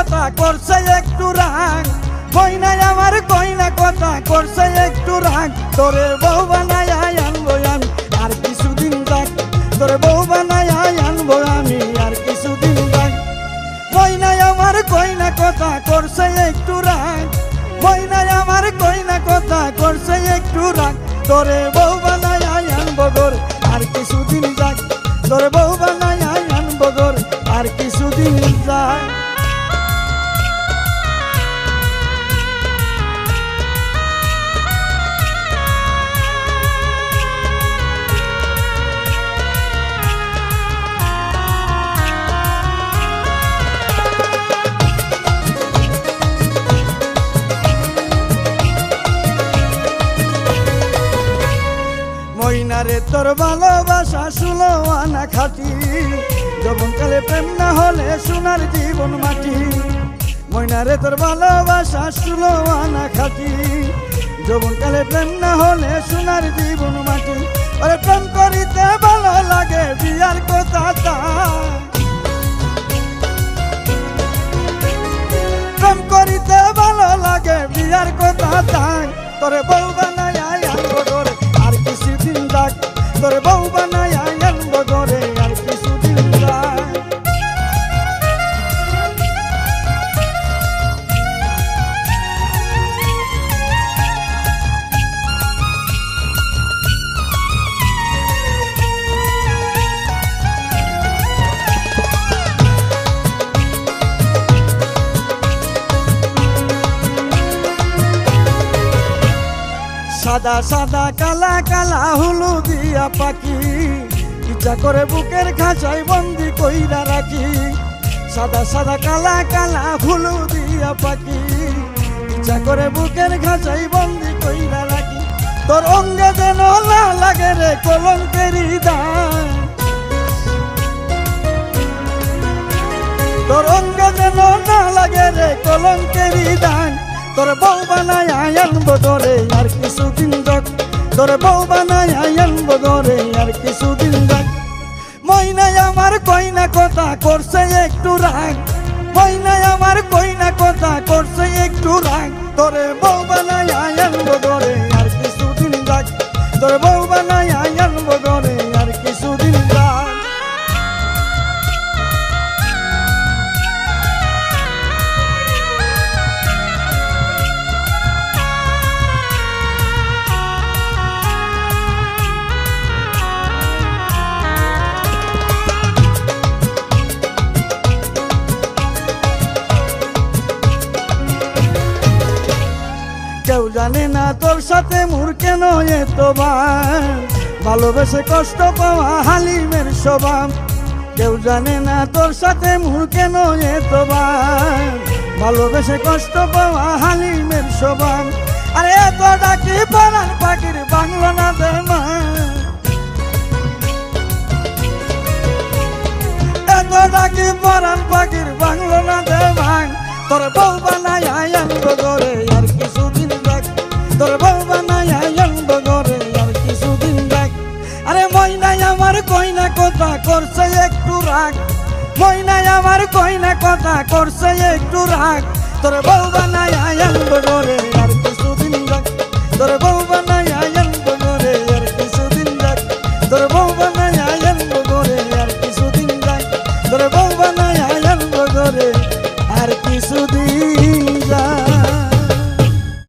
কথা করছে একটু রাগ, ময়না আমার কইনা কথা করছে একটু রাগ। তোরে বউ বানায় আনবো আমি আর কিছুদিন যাক, তোরে বউ বানায় আনবো আমি আর কিছুদিন যাক। ময়না আমার কইনা কথা করছে একটু রাগ, ময়না আমার কইনা কথা করছে একটু রাগ। তোরে বউ বানায় আনবো গোর আর কিছুদিন যাক, তোরে বউ বানায় আনবো গোর আর কিছুদিন যাক। ময়নারে তোর ভালোবাসা ষোলো আনা খাটি, যৌবনকালে প্রেম না হলে সোনার জীবন মাটি। ময়নারে তোর ভালোবাসা ষোলো আনা খাটি, যৌবনকালে প্রেম না হলে সোনার জীবন মাটি। আরে প্রেম করিতে ভালো লাগে বিয়ার কথা তাই, প্রেম করিতে ভালো লাগে বিয়ার কথা তাই। তোরে বউ বানায় আনবো গোরে আর কিছুদিন যাক, তোরে বউ বানায় আনবো গোরে আর কিছুদিন যাক। সাদা সাদা কালা কালা হলুদিয়া পাখি, ইচ্ছা করে বুকের খাঁচায় বন্দি কইরা রাখি। সাদা সাদা কালা কালা হলুদিয়া পাখি, ইচ্ছা করে বুকের খাঁচায় বন্দি কইরা রাখি। তোর অঙ্গে যেন না লাগে রে কলঙ্কেরি দাগ, তোর অঙ্গে যেন না লাগে রে কলঙ্কেরি দাগ। তোর বউ বানায় আনবো তোরে আর কিছুদিন যাক, তোর বউ বানায় আনবো তোরে আর কিছুদিন যাক। ময়না আমার কইনা কথা করছে একটু রাগ, ময়না আমার কইনা কথা করছে একটু রাগ। তোরে বউ বানায় আনবো তোরে আর কিছুদিন যাক, তোর বউ বানায় আনবো তোরে আর কিছুদিন যাক। কেউ জানে না তোর সাথে মোর কেন এত ভাব, ভালোবেসে কষ্ট পাওয়া হালিমের স্বভাব। কেউ জানে না তোর সাথে মোর কেন এত ভাব, ভালোবেসে কষ্ট পাওয়া হালিমের স্বভাব। আরে এত ডাকি পরাণ পাখির বাংলো না দে মা, এত ডাকি পরাণ পাখির বাংলো না দে ভাঙ। তোর বউ বানায় আনবো গোরে আর কিছুদিন যাক, তোর বউ বানায় আনবো গোরে আর কিছুদিন যাক। আরে ময়না আমার কইনা কথা করছে একটু রাগ, ময়না আমার কইনা কথা করছে একটু রাগ। তোর বউ বানায়